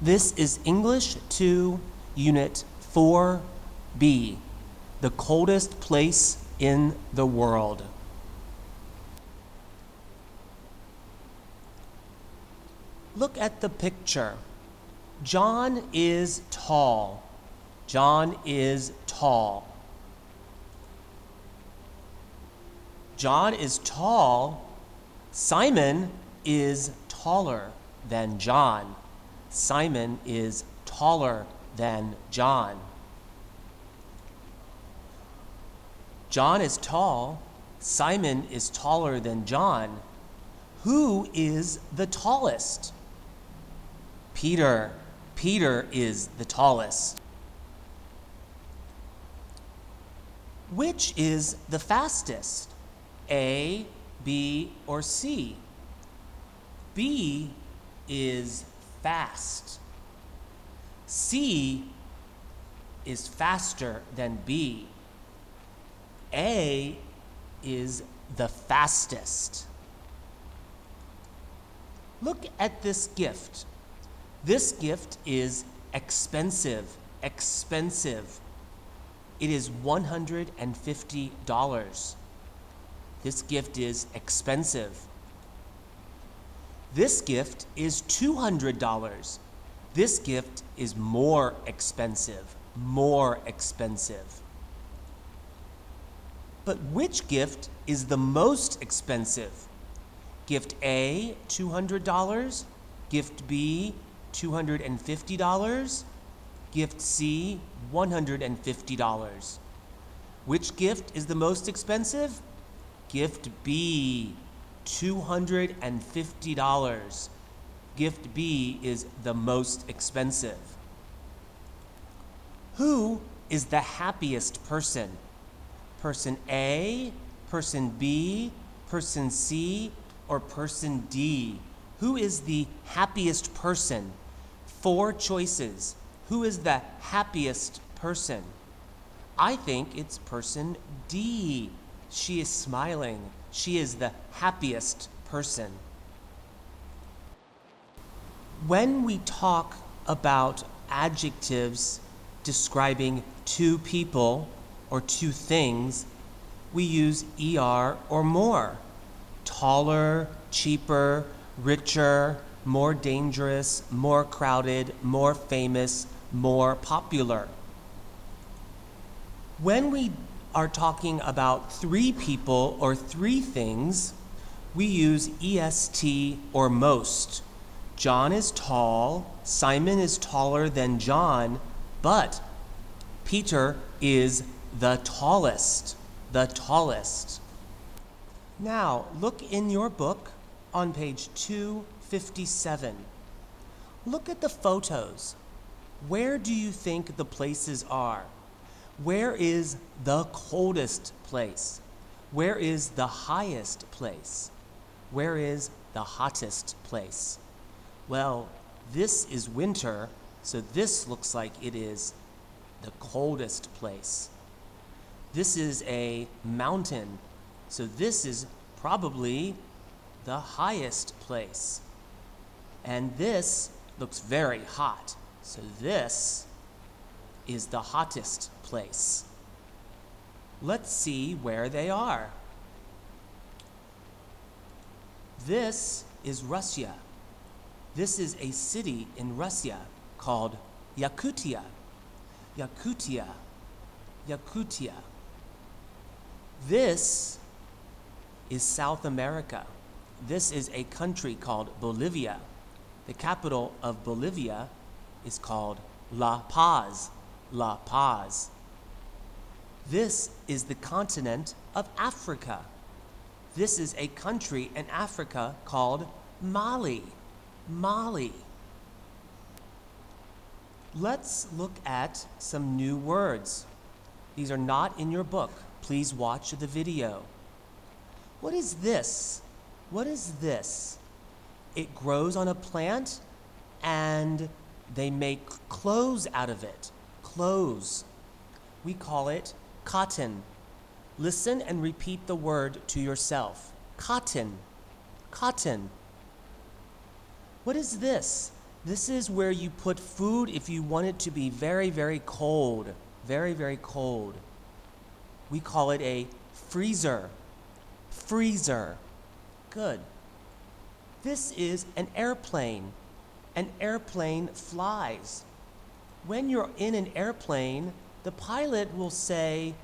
This is English 2, Unit 4B, the coldest place in the world. Look at the picture. John is tall. John is tall. John is tall. Simon is taller than John. Simon is taller than John. John is tall. Simon is taller than John. Who is the tallest? Peter. Peter is the tallest. Which is the fastest? A, B, or C? B is fast. C is faster than B. A is the fastest. Look at this gift. This gift is expensive. Expensive. It is $150. This gift is expensive. This gift is $200. This gift is more expensive. More expensive. But which gift is the most expensive? Gift A, $200. Gift B, $250. Gift C, $150. Which gift is the most expensive? Gift B, $250. Gift B is the most expensive. Who is the happiest person? Person A, person B, person C, or person D? Who is the happiest person? 4 choices. Who is the happiest person? I think it's person D. She is smiling. She is the happiest person. When we talk about adjectives describing 2 people or 2 things, we use ER or more. Taller, cheaper, richer, more dangerous, more crowded, more famous, more popular. When we are talking about 3 people or 3 things, we use EST or most. John is tall, Simon is taller than John, but Peter is the tallest. The tallest. Now, look in your book on page 257. Look at the photos. Where do you think the places are? Where is the coldest place? Where is the highest place? Where is the hottest place? Well, this is winter, so this looks like it is the coldest place. This is a mountain, so this is probably the highest place. And this looks very hot, so this is the hottest place. Let's see where they are. This is Russia. This is a city in Russia called Yakutia. Yakutia. Yakutia. This is South America. This is a country called Bolivia. The capital of Bolivia is called La Paz. La Paz. This is the continent of Africa. This is a country in Africa called Mali. Mali. Let's look at some new words. These are not in your book. Please watch the video. What is this? What is this? It grows on a plant and they make clothes out of it. Clothes. We call it cotton. Listen and repeat the word to yourself. Cotton. Cotton. What is this? This is where you put food if you want it to be very, very cold. Very, very cold. We call it a freezer. Freezer. Good. This is an airplane. An airplane flies. When you're in an airplane, the pilot will say,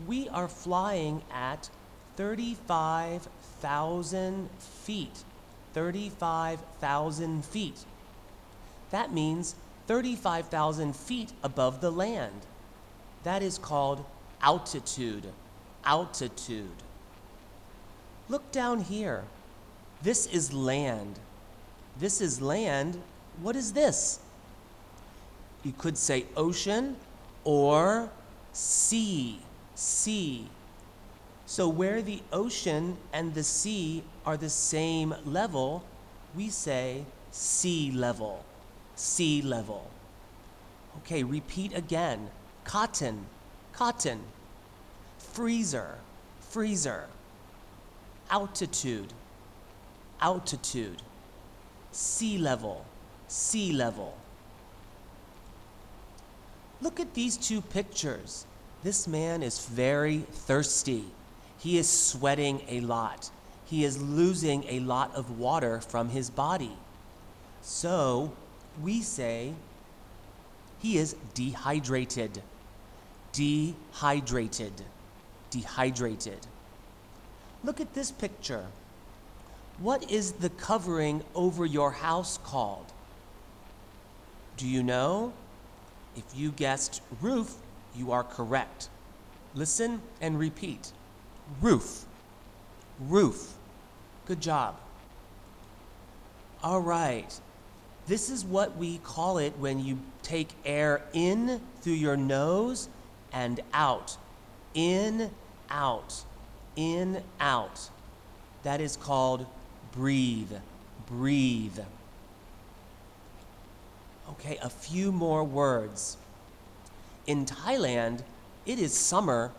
"We are flying at 35,000 feet." 35,000 feet. That means 35,000 feet above the land. That is called altitude. Altitude. Look down here. This is land. This is land. What is this? You could say ocean or sea. Sea. So where the ocean and the sea are the same level, we say sea level. Sea level. Okay, repeat again. Cotton. Cotton. Freezer. Freezer. Altitude. Altitude. Sea level. Sea level. Look at these two pictures. This man is very thirsty. He is sweating a lot. He is losing a lot of water from his body. So we say he is dehydrated. Dehydrated. Dehydrated. Look at this picture. What is the covering over your house called? Do you know? If you guessed roof, you are correct. Listen and repeat. Roof. Roof. Good job. All right. This is what we call it when you take air in through your nose and out. In, out. In, out. That is called breathe. Breathe. Okay, a few more words. In Thailand, it is summer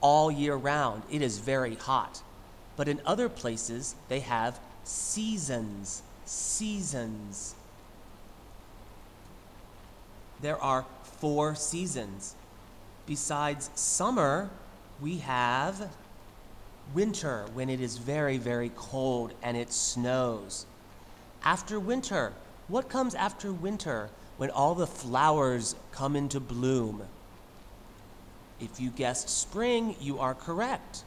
all year round. It is very hot. But in other places, they have seasons. Seasons. There are 4 seasons. Besides summer, we have winter, when it is very, very cold and it snows. After winter, what comes after winter when all the flowers come into bloom? If you guessed spring, you are correct.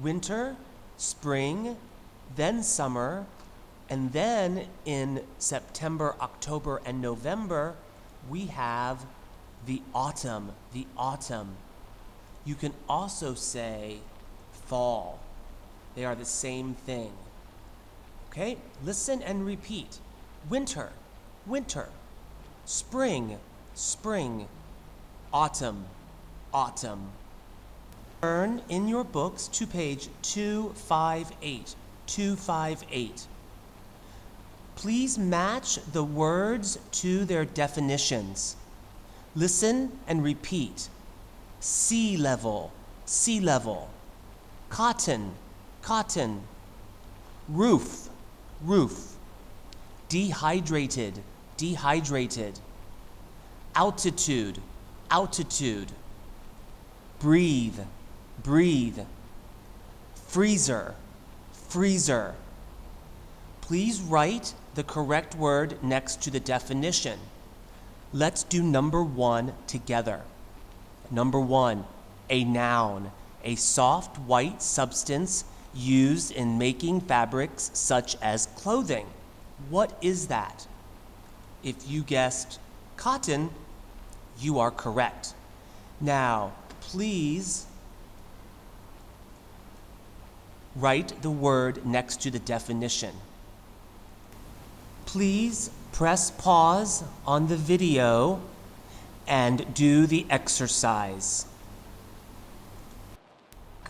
Winter, spring, then summer, and then in September, October, and November, we have the autumn. The autumn. You can also say fall. They are the same thing. Okay, listen and repeat. Winter, winter. Spring, spring. Autumn, autumn. Turn in your books to page 258. 258. Please match the words to their definitions. Listen and repeat. Sea level, sea level. Cotton, cotton. Roof, roof. Dehydrated, dehydrated. Altitude, altitude. Breathe, breathe. Freezer, freezer. Please write the correct word next to the definition. Let's do number 1 together. Number 1, a noun, a soft white substance used in making fabrics such as clothing. What is that? If you guessed cotton, you are correct. Now, please write the word next to the definition. Please press pause on the video and do the exercise.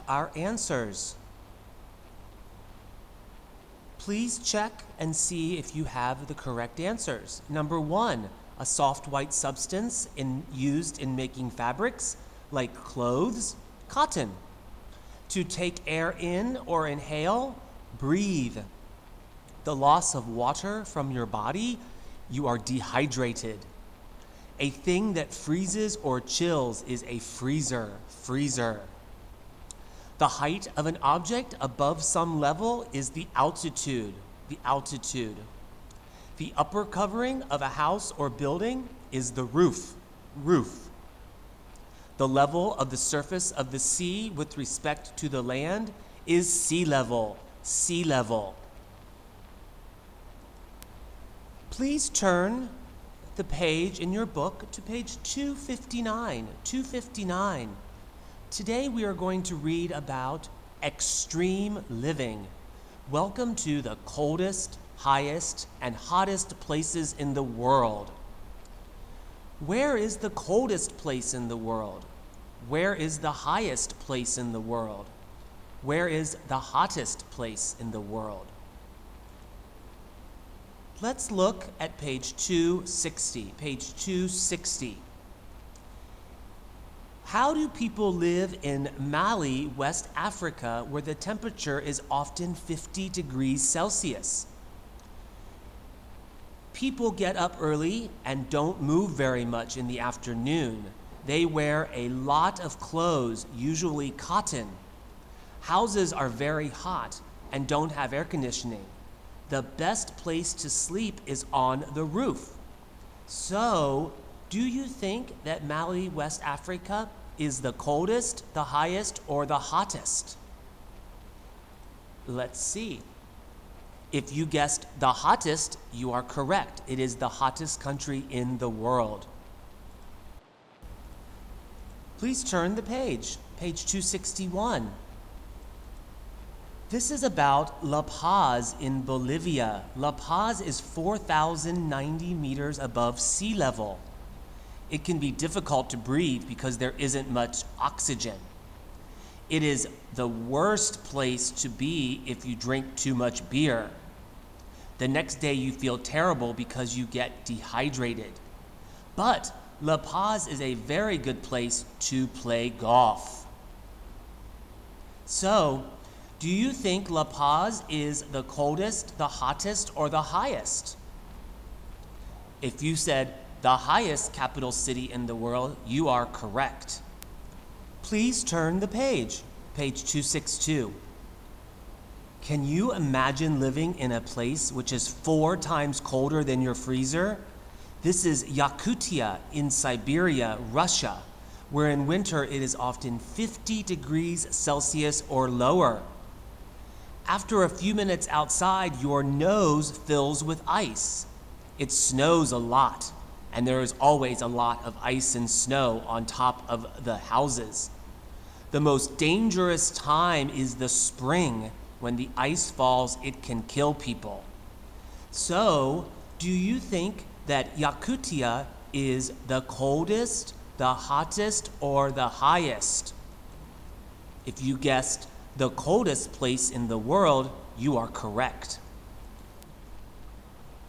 Our answers. Please check and see if you have the correct answers. Number 1, a soft white substance used in making fabrics like clothes, cotton. To take air in or inhale, breathe. The loss of water from your body You are dehydrated. A thing that freezes or chills is a freezer. Freezer. The height of an object above some level is the altitude. The altitude. The upper covering of a house or building is the roof. Roof. The level of the surface of the sea with respect to the land is sea level. Sea level. Please turn the page in your book to page 259. 259. Today we are going to read about extreme living. Welcome to the coldest, highest, and hottest places in the world. Where is the coldest place in the world? Where is the highest place in the world? Where is the hottest place in the world? Let's look at page 260. Page 260. How do people live in Mali, West Africa, where the temperature is often 50 degrees Celsius? People get up early and don't move very much in the afternoon. They wear a lot of clothes, usually cotton. Houses are very hot and don't have air conditioning. The best place to sleep is on the roof. So, do you think that Mali, West Africa is the coldest, the highest, or the hottest? Let's see. If you guessed the hottest, you are correct. It is the hottest country in the world. Please turn the page, page 261. This is about La Paz in Bolivia. La Paz is 4,090 meters above sea level. It can be difficult to breathe because there isn't much oxygen. It is the worst place to be if you drink too much beer. The next day you feel terrible because you get dehydrated. But La Paz is a very good place to play golf. So, do you think La Paz is the coldest, the hottest, or the highest? If you said the highest capital city in the world, you are correct. Please turn the page, page 262. Can you imagine living in a place which is 4 times colder than your freezer? This is Yakutia in Siberia, Russia, where in winter it is often 50 degrees Celsius or lower. After a few minutes outside, your nose fills with ice. It snows a lot, and there is always a lot of ice and snow on top of the houses. The most dangerous time is the spring. When the ice falls, it can kill people. So, do you think that Yakutia is the coldest, the hottest, or the highest? If you guessed the coldest place in the world, you are correct.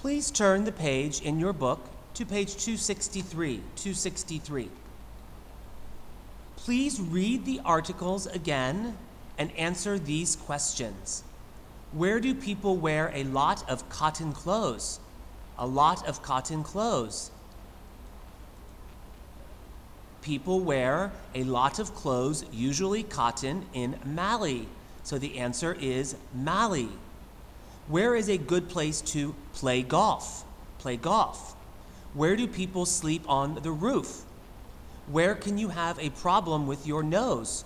Please turn the page in your book to page 263. 263. Please read the articles again and answer these questions. Where do people wear a lot of cotton clothes? A lot of cotton clothes. People wear a lot of clothes, usually cotton, in Mali. So the answer is Mali. Where is a good place to play golf? Play golf. Where do people sleep on the roof? Where can you have a problem with your nose?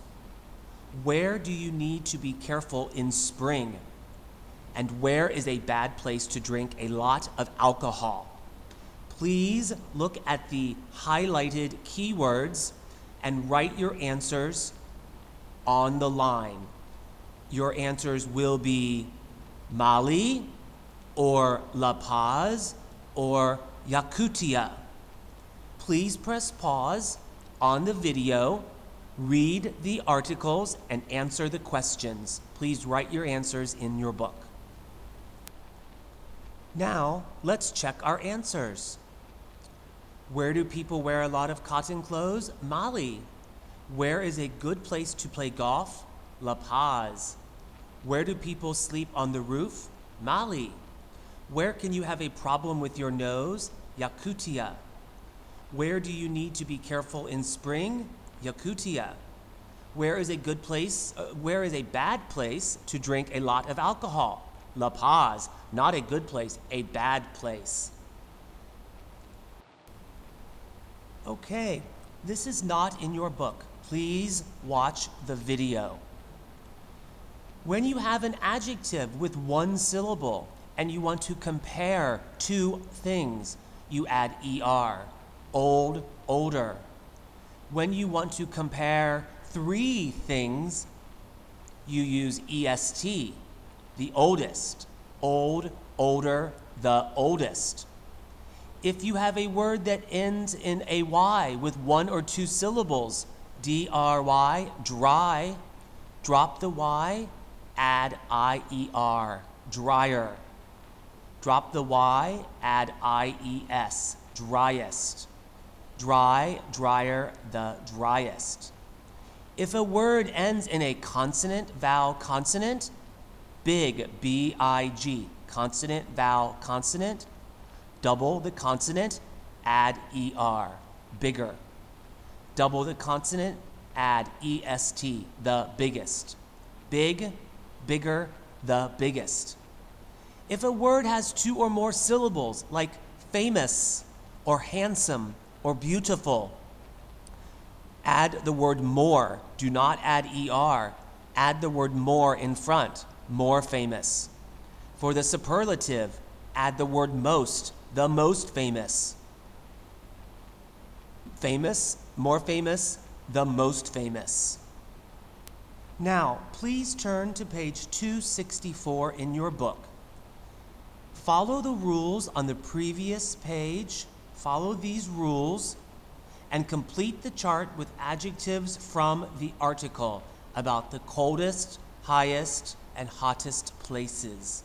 Where do you need to be careful in spring? And where is a bad place to drink a lot of alcohol? Please look at the highlighted keywords and write your answers on the line. Your answers will be Mali, or La Paz, or Yakutia. Please press pause on the video, read the articles, and answer the questions. Please write your answers in your book. Now, let's check our answers. Where do people wear a lot of cotton clothes? Mali. Where is a good place to play golf? La Paz. Where do people sleep on the roof? Mali. Where can you have a problem with your nose? Yakutia. Where do you need to be careful in spring? Yakutia. Where is a bad place to drink a lot of alcohol? La Paz. Not a good place, a bad place. Okay, this is not in your book. Please watch the video. When you have an adjective with one syllable and you want to compare two things, you add er. Old, older. When you want to compare three things, you use est, the oldest. Old, older, the oldest. If you have a word that ends in a y with one or two syllables, dry, dry, drop the y, add ier, drier. Drop the y, add ies, driest. Dry, drier, the driest. If a word ends in a consonant, vowel, consonant, big, B-I-G, consonant, vowel, consonant, double the consonant, add er, bigger. Double the consonant, add est, the biggest. Big, bigger, the biggest. If a word has two or more syllables, like famous or handsome or beautiful, add the word more. Do not add er. Add the word more in front. More famous. For the superlative, add the word most. The most famous. Famous, more famous, the most famous. Now, please turn to page 264 in your book. Follow the rules on the previous page. Follow these rules and complete the chart with adjectives from the article about the coldest, highest, and hottest places.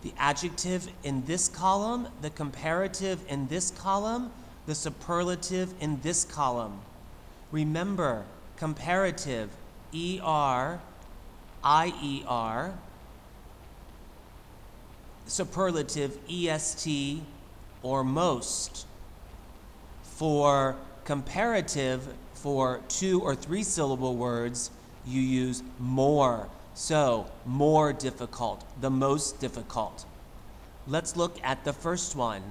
The adjective in this column, the comparative in this column, the superlative in this column. Remember, comparative, er, ier, superlative, est, or most. For comparative, for two or three syllable words, you use more. So, more difficult, the most difficult. Let's look at the first one.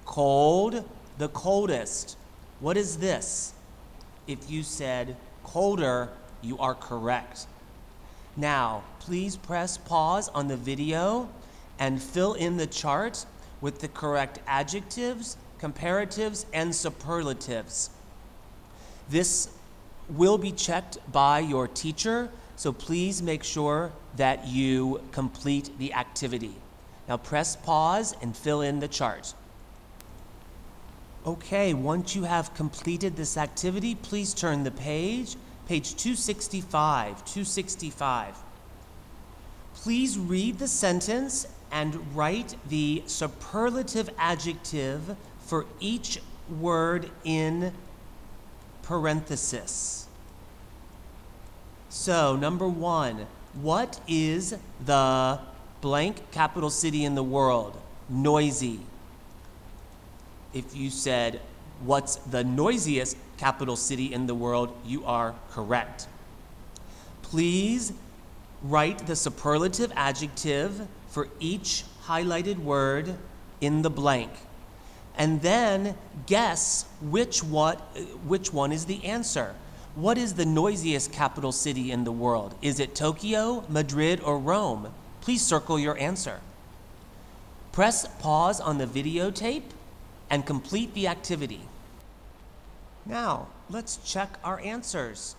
Cold, the coldest. What is this? If you said colder, you are correct. Now, please press pause on the video and fill in the chart with the correct adjectives, comparatives, and superlatives. This will be checked by your teacher, so please make sure that you complete the activity. Now press pause and fill in the chart. Okay, once you have completed this activity, please turn the page 265. Please read the sentence and write the superlative adjective for each word in parenthesis. So, number one, what is the blank capital city in the world? Noisy. If you said, what's the noisiest capital city in the world, you are correct. Please write the superlative adjective for each highlighted word in the blank. And then guess which one is the answer. What is the noisiest capital city in the world? Is it Tokyo, Madrid, or Rome? Please circle your answer. Press pause on the videotape and complete the activity. Now, let's check our answers.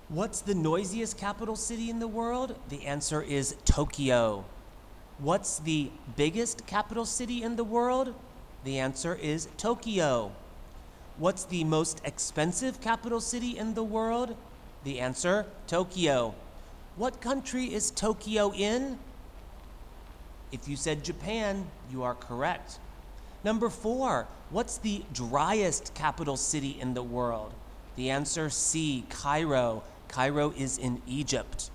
What's the noisiest capital city in the world? The answer is Tokyo. What's the biggest capital city in the world? The answer is Tokyo. What's the most expensive capital city in the world? The answer, Tokyo. What country is Tokyo in? If you said Japan, you are correct. Number 4, what's the driest capital city in the world? The answer, C, Cairo. Cairo is in Egypt.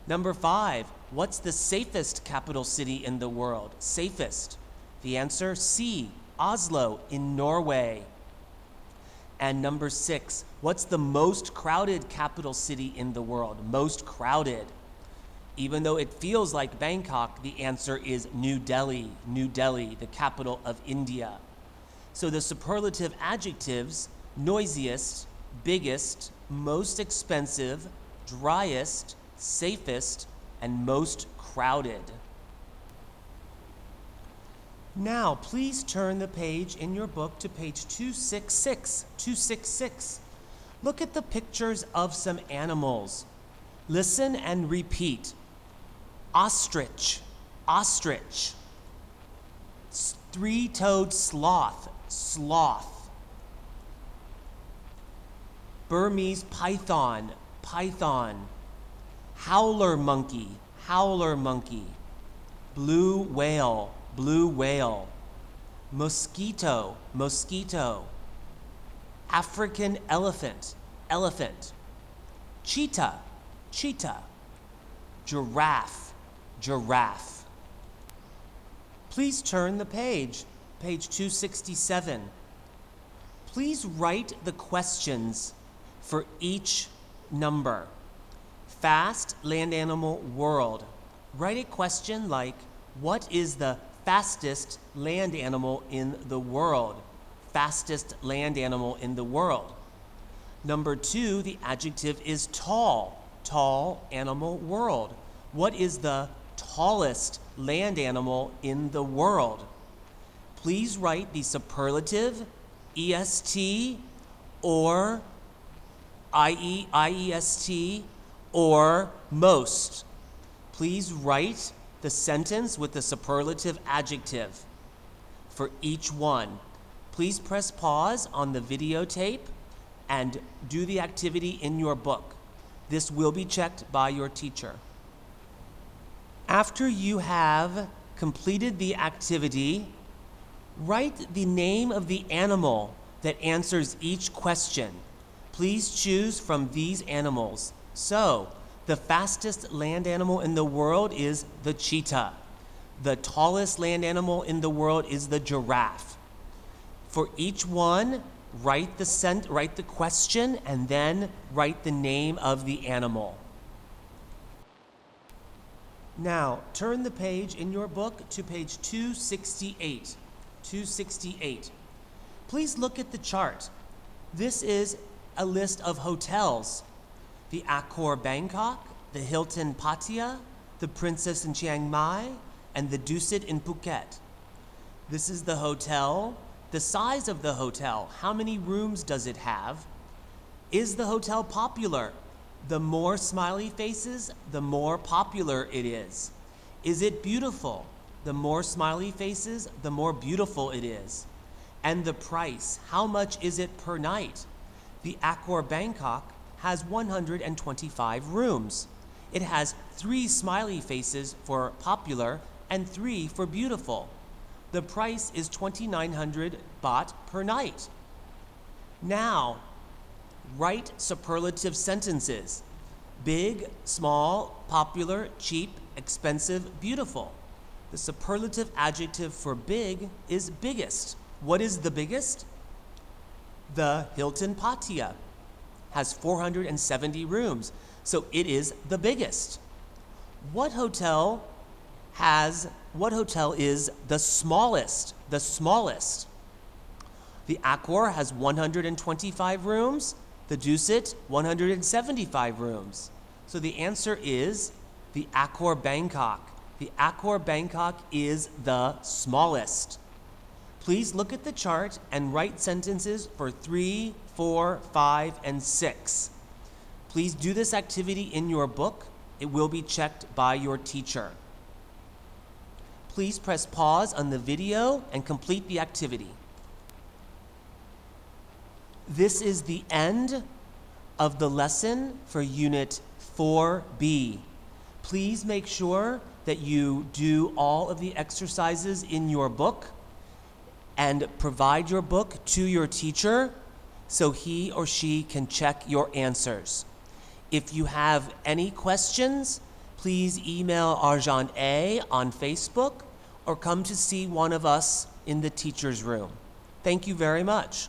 Number 5, what's the safest capital city in the world? Safest. The answer, C, Oslo in Norway. And number 6, what's the most crowded capital city in the world? Most crowded. Even though it feels like Bangkok, the answer is New Delhi. New Delhi, the capital of India. So the superlative adjectives, noisiest, biggest, most expensive, driest, safest, and most crowded. Now, please turn the page in your book to page 266. 266. Look at the pictures of some animals. Listen and repeat. Ostrich, ostrich. Three-toed sloth, sloth. Burmese python, python. Howler monkey, howler monkey. Blue whale, blue whale. Mosquito, mosquito. African elephant, elephant. Cheetah, cheetah. Giraffe, giraffe. Please turn the page, page 267. Please write the questions for each number. Fast land animal world. Write a question like, what is the fastest land animal in the world? Fastest land animal in the world. Number 2, the adjective is tall. Tall animal world. What is the tallest land animal in the world? Please write the superlative, est, or iest, or most. Please write the sentence with the superlative adjective for each one. Please press pause on the videotape and do the activity in your book. This will be checked by your teacher. After you have completed the activity, write the name of the animal that answers each question. Please choose from these animals. So, the fastest land animal in the world is the cheetah. The tallest land animal in the world is the giraffe. For each one, write the question and then write the name of the animal. Now, turn the page in your book to page 268. 268. Please look at the chart. This is a list of hotels. The Accor Bangkok, the Hilton Pattaya, the Princess in Chiang Mai, and the Dusit in Phuket. This is the hotel. The size of the hotel. How many rooms does it have? Is the hotel popular? The more smiley faces, the more popular it is. Is it beautiful? The more smiley faces, the more beautiful it is. And the price, how much is it per night? The Accor Bangkok has 125 rooms. It has 3 smiley faces for popular and 3 for beautiful. The price is 2,900 baht per night. Now, write superlative sentences. Big, small, popular, cheap, expensive, beautiful. The superlative adjective for big is biggest. What is the biggest? The Hilton Pattaya has 470 rooms, so it is the biggest. What hotel is the smallest? The smallest. The Accor has 125 rooms, the Dusit 175 rooms. So the answer is the Accor Bangkok. The Accor Bangkok is the smallest. Please look at the chart and write sentences for 3, 4, 5, and 6. Please do this activity in your book. It will be checked by your teacher. Please press pause on the video and complete the activity. This is the end of the lesson for Unit 4B. Please make sure that you do all of the exercises in your book and provide your book to your teacher so he or she can check your answers. If you have any questions, please email Arjan A on Facebook or come to see one of us in the teacher's room. Thank you very much.